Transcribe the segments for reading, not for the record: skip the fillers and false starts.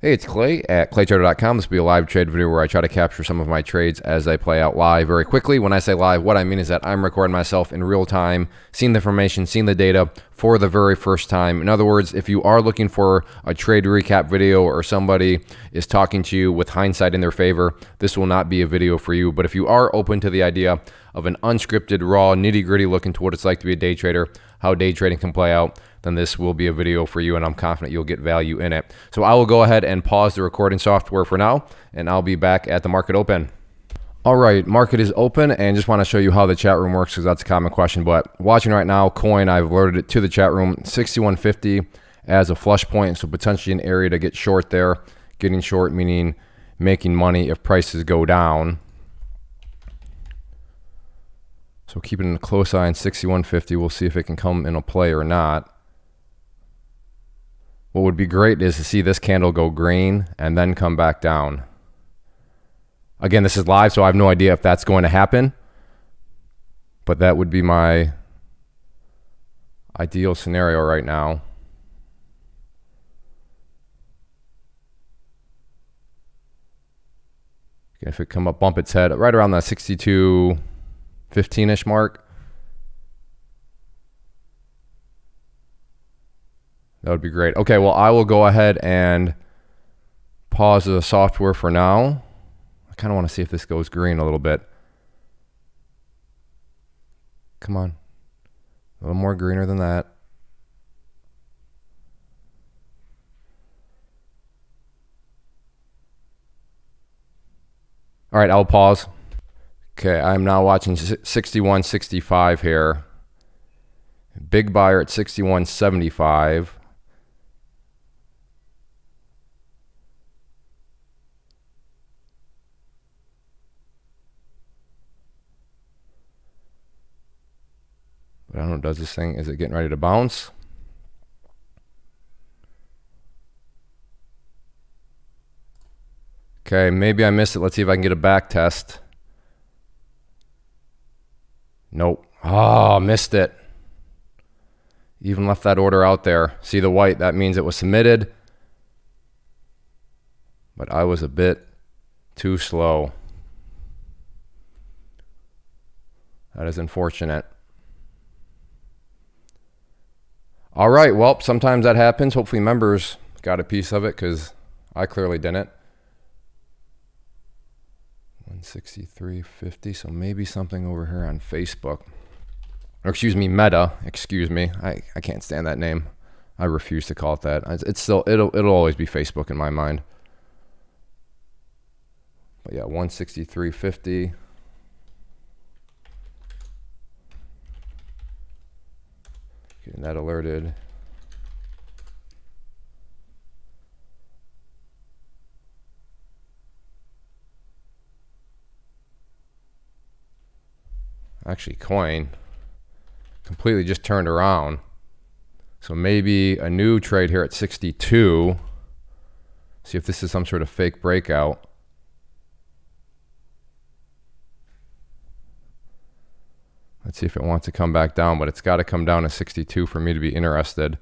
Hey, it's Clay at claytrader.com. This will be a live trade video where I try to capture some of my trades as they play out live very quickly. When I say live, what I mean is that I'm recording myself in real time, seeing the information, seeing the data for the very first time. In other words, if you are looking for a trade recap video or somebody is talking to you with hindsight in their favor, this will not be a video for you. But if you are open to the idea of an unscripted, raw, nitty-gritty look into what it's like to be a day trader, how day trading can play out, then this will be a video for you, and I'm confident you'll get value in it. So I will go ahead and pause the recording software for now, and I'll be back at the market open. All right, market is open, and just want to show you how the chat room works because that's a common question. But watching right now, coin, I've alerted it to the chat room, 6150 as a flush point, so potentially an area to get short there. Getting short meaning making money if prices go down. So keeping a close eye on 6150, we'll see if it can come in a play or not. What would be great is to see this candle go green and then come back down. Again, this is live, so I have no idea if that's going to happen. But that would be my ideal scenario right now. Again, if it come up, bump its head right around that 62.15-ish mark. That would be great. Okay, well, I will go ahead and pause the software for now. I kind of want to see if this goes green a little bit. Come on. A little more greener than that. All right, I'll pause. Okay, I'm now watching 61.65 here. Big buyer at 61.75. But I don't know, does this thing, is it getting ready to bounce? Okay, maybe I missed it. Let's see if I can get a back test. Nope. Oh, missed it. Even left that order out there. See the white, that means it was submitted. But I was a bit too slow. That is unfortunate. All right, well, sometimes that happens. Hopefully members got a piece of it because I clearly didn't. 163.50, so maybe something over here on Facebook. Or excuse me, Meta, excuse me. I can't stand that name. I refuse to call it that. It's still, it'll always be Facebook in my mind. But yeah, 163.50. Getting that alerted. Actually, coin completely just turned around. So maybe a new trade here at 62. See if this is some sort of fake breakout. Let's see if it wants to come back down, but it's got to come down to 62 for me to be interested.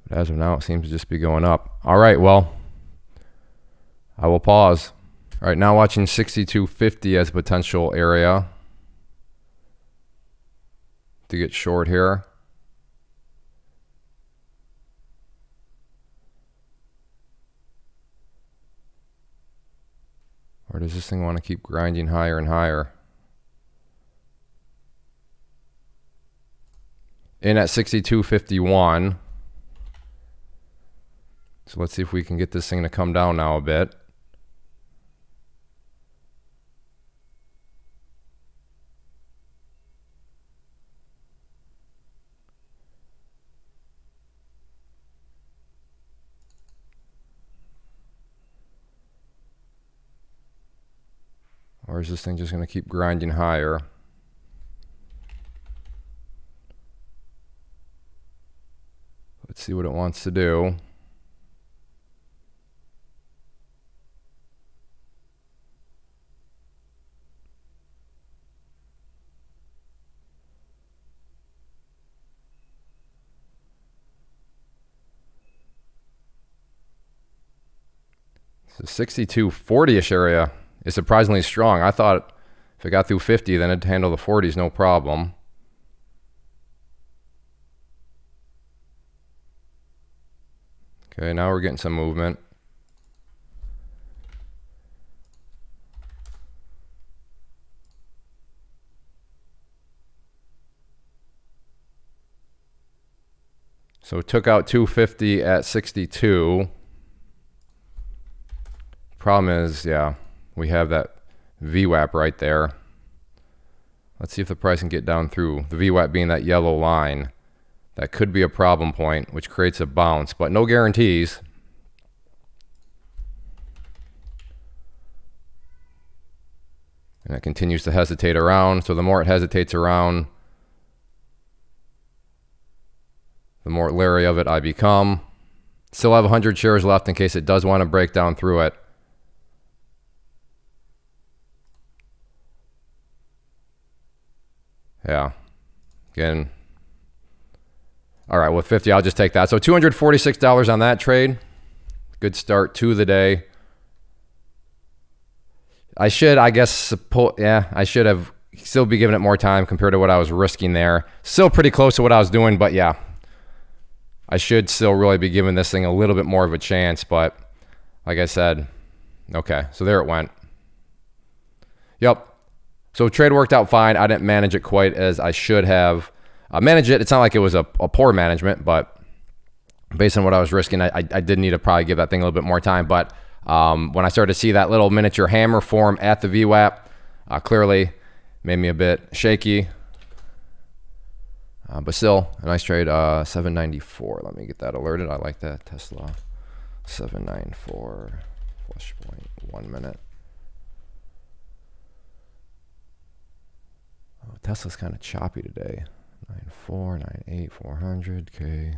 But as of now, it seems to just be going up. All right, well, I will pause. All right, now watching 62.50 as a potential area to get short here. Or does this thing want to keep grinding higher and higher? In at 62.51. So let's see if we can get this thing to come down now a bit. Or is this thing just going to keep grinding higher? Let's see what it wants to do. So 62.40-ish area is surprisingly strong. I thought if it got through 50, then it'd handle the 40s no problem. Okay, now we're getting some movement. So it took out 250 at 62. Problem is, yeah, we have that VWAP right there. Let's see if the price can get down through. The VWAP being that yellow line. That could be a problem point, which creates a bounce, but no guarantees. And it continues to hesitate around. So the more it hesitates around, the more leery of it I become. Still have 100 shares left in case it does want to break down through it. Yeah. Again. All right, with 50, I'll just take that. So $246 on that trade. Good start to the day. I should, I guess, I should have still be giving it more time compared to what I was risking there. Still pretty close to what I was doing, but yeah. I should still really be giving this thing a little bit more of a chance, but like I said, okay, so there it went. Yep. So trade worked out fine. I didn't manage it quite as I should have. Manage it. It's not like it was a poor management, but based on what I was risking, I did need to probably give that thing a little bit more time. But when I started to see that little miniature hammer form at the VWAP, clearly made me a bit shaky. But still, a nice trade. 794. Let me get that alerted. I like that. Tesla 794 flush point. 1 minute. Oh, Tesla's kind of choppy today. 94, 98, 400. Okay.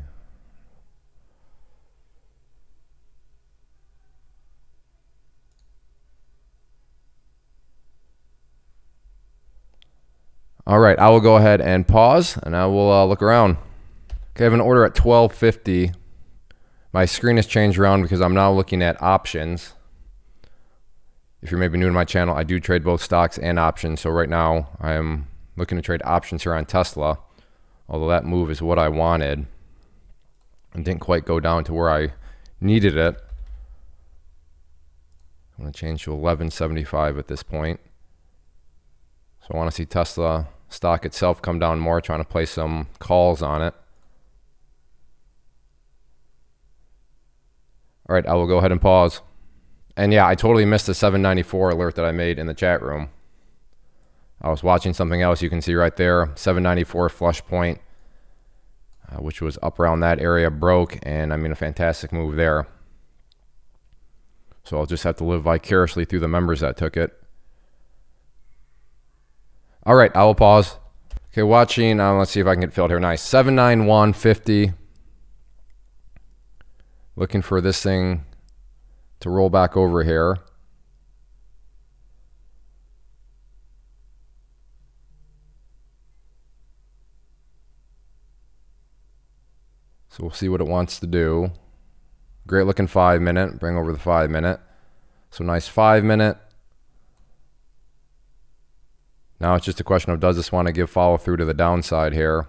All right, I will go ahead and pause, and I will look around. Okay, I have an order at 1250. My screen has changed around because I'm now looking at options. If you're maybe new to my channel, I do trade both stocks and options. So right now, I am looking to trade options here on Tesla, although that move is what I wanted and didn't quite go down to where I needed it. I'm going to change to 1175 at this point. So I want to see Tesla stock itself come down more, trying to play some calls on it. All right, I will go ahead and pause. And yeah, I totally missed the 794 alert that I made in the chat room. I was watching something else. You can see right there, 794 flush point, which was up around that area, broke, and I mean a fantastic move there. So I'll just have to live vicariously through the members that took it. All right, I will pause. Okay, watching. Let's see if I can get filled here. Nice. 791.50. Looking for this thing to roll back over here. So we'll see what it wants to do. Great looking 5 minute. Bring over the 5 minute. So nice 5 minute. Now it's just a question of, does this want to give follow through to the downside here?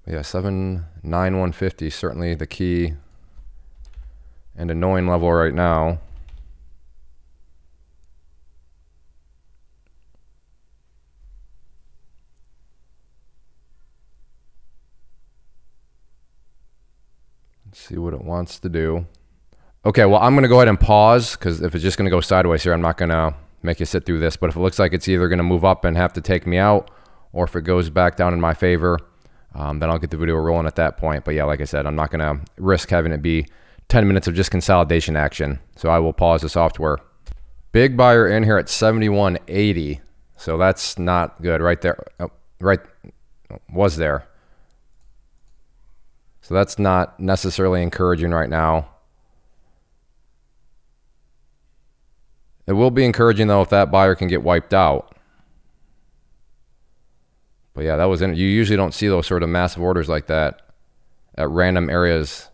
Yeah, 791.50 certainly the key and annoying level right now. Let's see what it wants to do. Okay, well, I'm going to go ahead and pause because if it's just going to go sideways here, I'm not going to make you sit through this. But if it looks like it's either going to move up and have to take me out, or if it goes back down in my favor, then I'll get the video rolling at that point. But yeah, like I said, I'm not going to risk having it be 10 minutes of just consolidation action. So I will pause the software. Big buyer in here at 71.80. So that's not good right there. Oh, right, was there. So that's not necessarily encouraging right now. It will be encouraging, though, if that buyer can get wiped out. But yeah, that was in. You usually don't see those sort of massive orders like that at random areas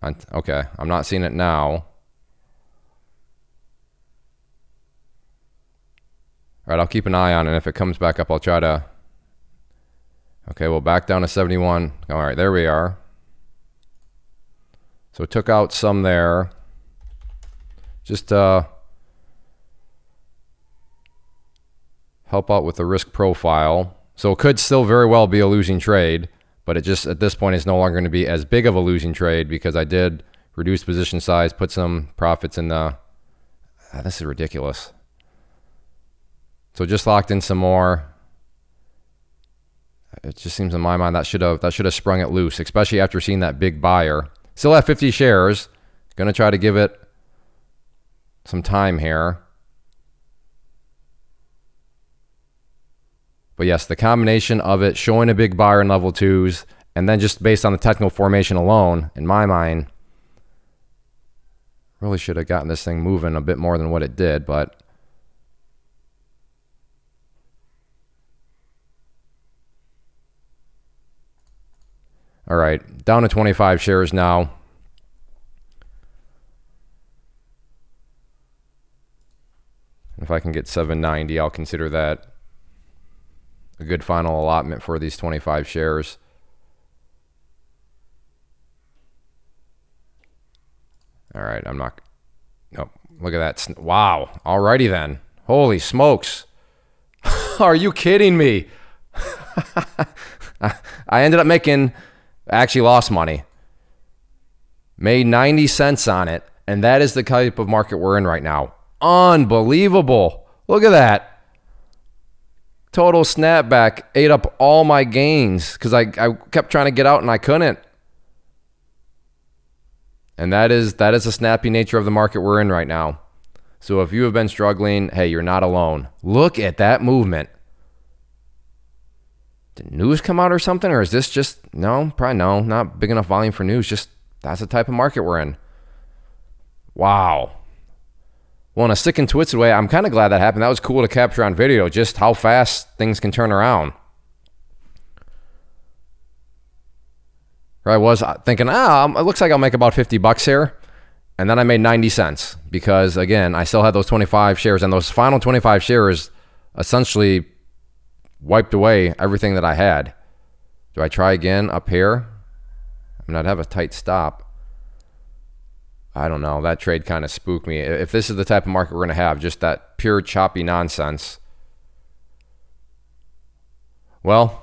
Okay, I'm not seeing it now. All right, I'll keep an eye on it. If it comes back up, I'll try to... Okay, well, back down to 71. All right, there we are. So it took out some there. Just help out with the risk profile. So it could still very well be a losing trade, but it just, at this point, is no longer going to be as big of a losing trade because I did reduce position size, put some profits in the... this is ridiculous. So just locked in some more. It just seems in my mind that should have sprung it loose, especially after seeing that big buyer. Still have 50 shares. Going to try to give it some time here. But yes, the combination of it showing a big buyer in level 2s, and then just based on the technical formation alone, in my mind, really should have gotten this thing moving a bit more than what it did, but all right, down to 25 shares now. If I can get 790, I'll consider that a good final allotment for these 25 shares. All right, I'm not... Nope, look at that. Wow, alrighty then. Holy smokes. Are you kidding me? I ended up making... actually lost money. Made 90 cents on it, and that is the type of market we're in right now. Unbelievable. Look at that. Total snapback ate up all my gains because I kept trying to get out and I couldn't. And that is the snappy nature of the market we're in right now. So if you have been struggling, hey, you're not alone. Look at that movement. Did news come out or something? Or is this just, no, probably no, not big enough volume for news. Just that's the type of market we're in. Wow. Well, in a sick and twisted way, I'm kind of glad that happened. That was cool to capture on video, just how fast things can turn around. I was thinking, it looks like I'll make about 50 bucks here. And then I made 90 cents because, again, I still had those 25 shares. And those final 25 shares essentially wiped away everything that I had. Do I try again up here? I mean, I'd have a tight stop. I don't know. That trade kind of spooked me. If this is the type of market we're going to have, just that pure choppy nonsense. Well,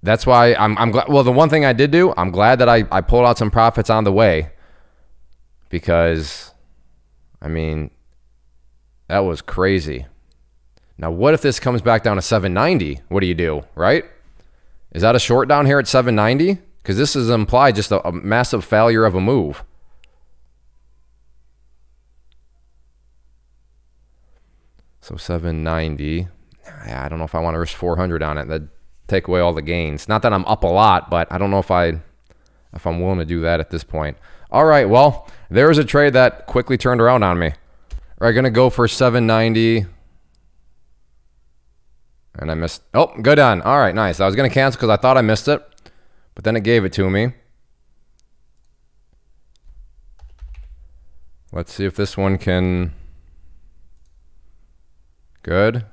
that's why I'm glad. Well, the one thing I did do, I'm glad that I pulled out some profits on the way because, I mean, that was crazy. Now, what if this comes back down to 790? What do you do, right? Is that a short down here at 790? Because this is implied just a massive failure of a move. So 790. I don't know if I want to risk 400 on it. That'd take away all the gains. Not that I'm up a lot, but I don't know if I'm willing to do that at this point. All right, well, there's a trade that quickly turned around on me. All right, going to go for 790. And I missed. Oh, good on. All right, nice. I was going to cancel because I thought I missed it. But then it gave it to me. Let's see if this one can... Good.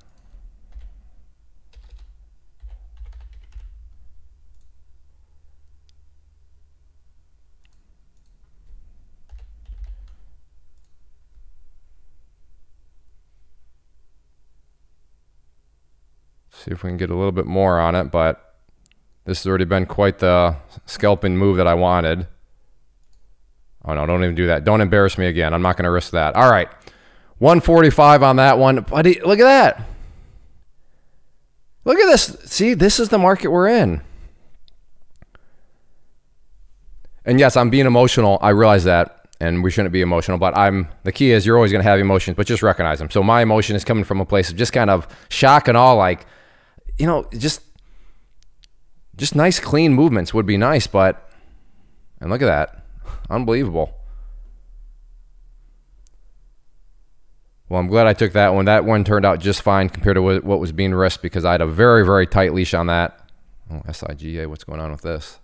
See if we can get a little bit more on it, but this has already been quite the scalping move that I wanted. Oh, no, don't even do that. Don't embarrass me again. I'm not going to risk that. All right. 145 on that one. Buddy, look at that. Look at this. See, this is the market we're in. And yes, I'm being emotional. I realize that, and we shouldn't be emotional, but the key is you're always going to have emotions, but just recognize them. So my emotion is coming from a place of just kind of shock and awe, like, you know, just nice, clean movements would be nice, but, and look at that. Unbelievable. Well, I'm glad I took that one. That one turned out just fine compared to what was being risked because I had a very, very tight leash on that. Oh, SIGA, what's going on with this?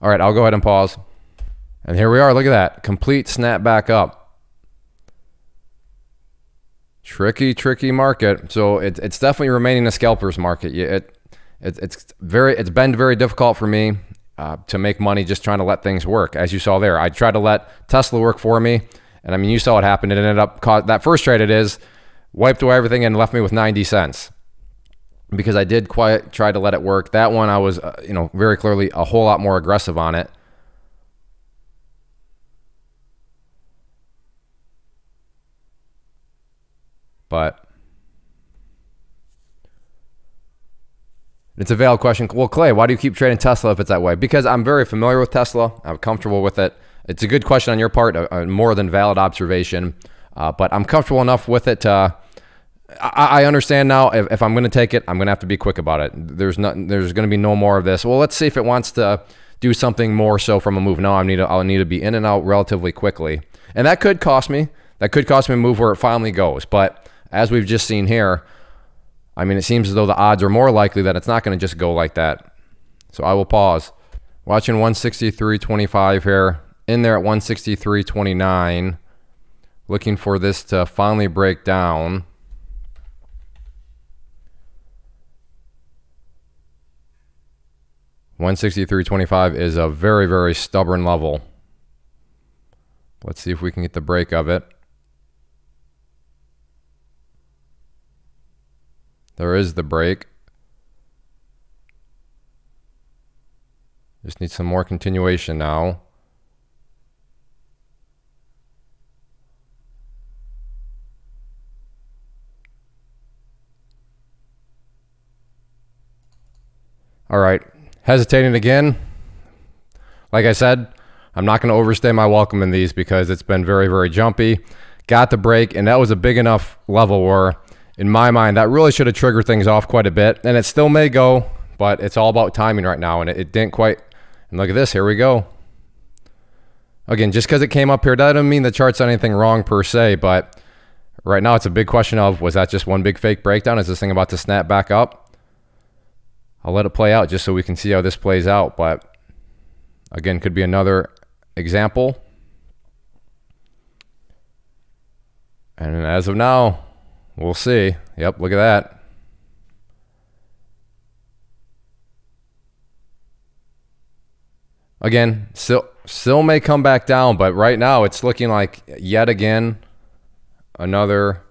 All right, I'll go ahead and pause. And here we are. Look at that. Complete snap back up. Tricky market. So it's definitely remaining a scalper's market. It's been very difficult for me to make money just trying to let things work. As you saw there, I tried to let Tesla work for me. And I mean, you saw what happened. It ended up, that first trade wiped away everything and left me with 90 cents. Because I did try to let it work. That one I was, very clearly a whole lot more aggressive on it. But it's a valid question. Well, Clay, why do you keep trading Tesla if it's that way? Because I'm very familiar with Tesla. I'm comfortable with it. It's a good question on your part, a more than valid observation. But I'm comfortable enough with it to, I understand now if I'm going to take it, I'm going to have to be quick about it. There's going to be no more of this. Well, let's see if it wants to do something more so from a move. No, I'll need to be in and out relatively quickly. And that could cost me. That could cost me a move where it finally goes. But as we've just seen here, I mean, it seems as though the odds are more likely that it's not going to just go like that. So I will pause. Watching 163.25 here. In there at 163.29. Looking for this to finally break down. $163.25 is a very, very stubborn level. Let's see if we can get the break of it. There is the break. Just need some more continuation now. All right, hesitating again. Like I said, I'm not going to overstay my welcome in these because it's been very, very jumpy. Got the break, and that was a big enough level where, in my mind, that really should have triggered things off quite a bit. And it still may go, but it's all about timing right now, and it didn't quite. And look at this, here we go. Again, just because it came up here doesn't mean the chart's done anything wrong per se, but right now it's a big question of, was that just one big fake breakdown? Is this thing about to snap back up? I'll let it play out just so we can see how this plays out. But again, could be another example. And as of now, we'll see. Yep, look at that. Again, still may come back down, but right now it's looking like yet again another.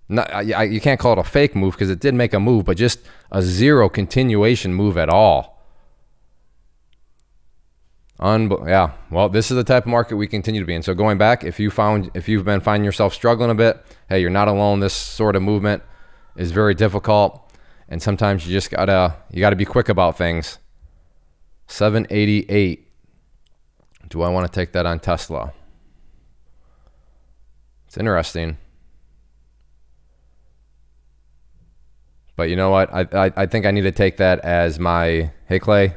You can't call it a fake move because it did make a move, but just a zero continuation move at all. Yeah, well, this is the type of market we continue to be in. So going back, if you've been finding yourself struggling a bit, hey, you're not alone. This sort of movement is very difficult, and sometimes you just gotta be quick about things. 788. Do I want to take that on Tesla? It's interesting. But you know what? I think I need to take that as my, hey, Clay,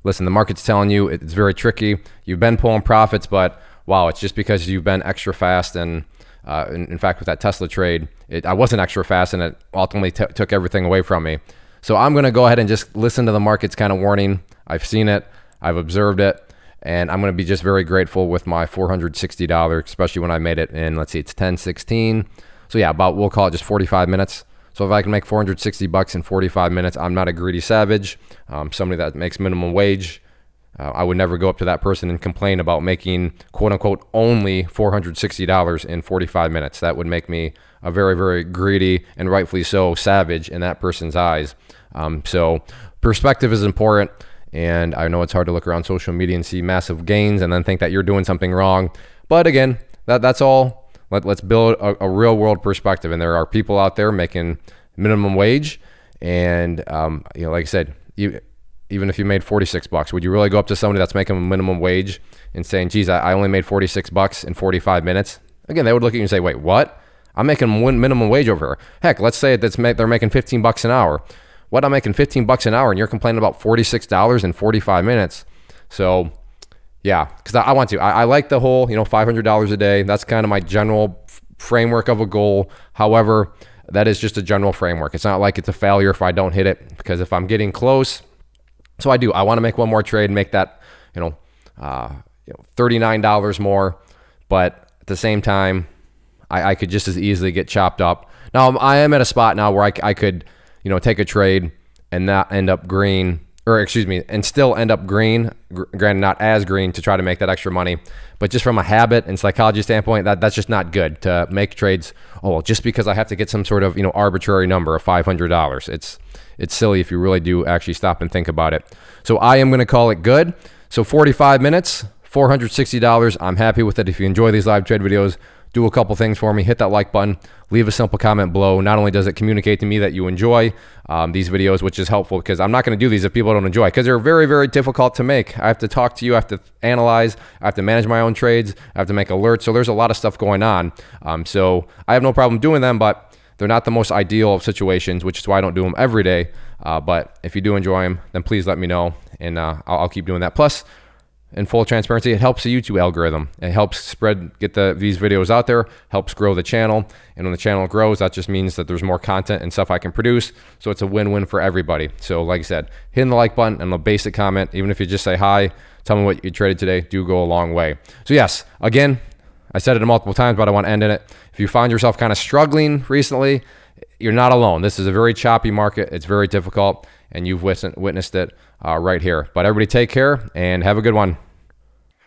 listen, the market's telling you it's very tricky. You've been pulling profits, but wow, it's just because you've been extra fast. And in fact, with that Tesla trade, I wasn't extra fast, and it ultimately took everything away from me. So I'm going to go ahead and just listen to the market's kind of warning. I've seen it. I've observed it. And I'm going to be just very grateful with my $460, especially when I made it in, let's see, it's 10:16. So yeah, we'll call it just 45 minutes. So if I can make $460 in 45 minutes, I'm not a greedy savage. Somebody that makes minimum wage, I would never go up to that person and complain about making, quote unquote, only $460 in 45 minutes. That would make me a very, very greedy, and rightfully so, savage in that person's eyes. So perspective is important. And I know it's hard to look around social media and see massive gains and then think that you're doing something wrong. But again, that's all. Let's build a real world perspective. And there are people out there making minimum wage. And, like I said, even if you made $46, would you really go up to somebody that's making a minimum wage and saying, geez, I only made $46 in 45 minutes? Again, they would look at you and say, wait, what? I'm making minimum wage over here. Heck, let's say they're making $15 an hour. What, I'm making $15 an hour and you're complaining about $46 in 45 minutes. So yeah, because I want to. I like the whole, $500 a day. That's kind of my general framework of a goal. However, that is just a general framework. It's not like it's a failure if I don't hit it, because if I'm getting close, So I want to make one more trade, make that, $39 more. But at the same time, I could just as easily get chopped up. Now I am at a spot now where I could, take a trade and not end up green, or excuse me, and still end up green, granted not as green, to try to make that extra money. But just from a habit and psychology standpoint, that's just not good to make trades. Oh, well, just because I have to get some sort of, arbitrary number of $500. It's silly if you really do actually stop and think about it. So I am going to call it good. So 45 minutes, $460. I'm happy with it. If you enjoy these live trade videos, do a couple things for me. Hit that like button. Leave a simple comment below. Not only does it communicate to me that you enjoy these videos, which is helpful because I'm not going to do these if people don't enjoy, because they're very, very difficult to make. I have to talk to you. I have to analyze. I have to manage my own trades. I have to make alerts. So there's a lot of stuff going on. So I have no problem doing them, but they're not the most ideal of situations, which is why I don't do them every day. But if you do enjoy them, then please let me know, and I'll keep doing that. Plus, in full transparency, it helps the YouTube algorithm. It helps get these videos out there, helps grow the channel. And when the channel grows, that just means that there's more content and stuff I can produce. So it's a win-win for everybody. So like I said, hitting the like button and a basic comment, even if you just say hi, tell me what you traded today, do go a long way. So yes, again, I said it multiple times, but I want to end in it. If you find yourself kind of struggling recently, you're not alone. This is a very choppy market. It's very difficult, and you've witnessed it right here. But everybody take care and have a good one.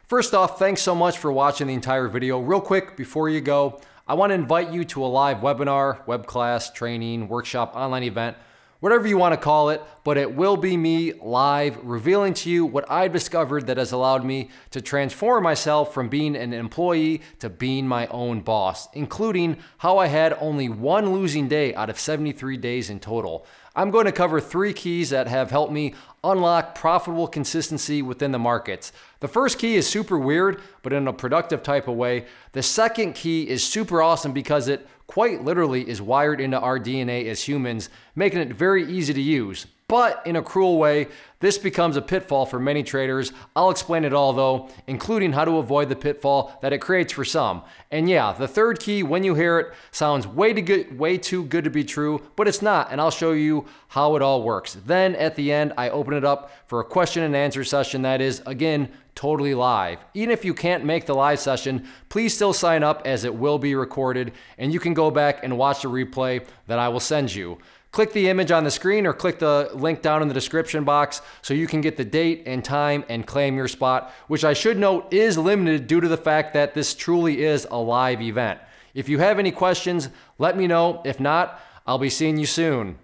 First off, thanks so much for watching the entire video. Real quick, before you go, I want to invite you to a live webinar, web class, training, workshop, online event, whatever you want to call it, but it will be me live revealing to you what I've discovered that has allowed me to transform myself from being an employee to being my own boss, including how I had only one losing day out of 73 days in total. I'm going to cover 3 keys that have helped me unlock profitable consistency within the markets. The first key is super weird, but in a productive type of way. The second key is super awesome because it quite literally is wired into our DNA as humans, making it very easy to use. But in a cruel way, this becomes a pitfall for many traders. I'll explain it all though, including how to avoid the pitfall that it creates for some. And yeah, the third key, when you hear it, sounds way too good to be true, but it's not, and I'll show you how it all works. Then at the end, I open it up for a question and answer session that is, again, totally live. Even if you can't make the live session, please still sign up as it will be recorded, and you can go back and watch the replay that I will send you. Click the image on the screen or click the link down in the description box so you can get the date and time and claim your spot, which I should note is limited due to the fact that this truly is a live event. If you have any questions, let me know. If not, I'll be seeing you soon.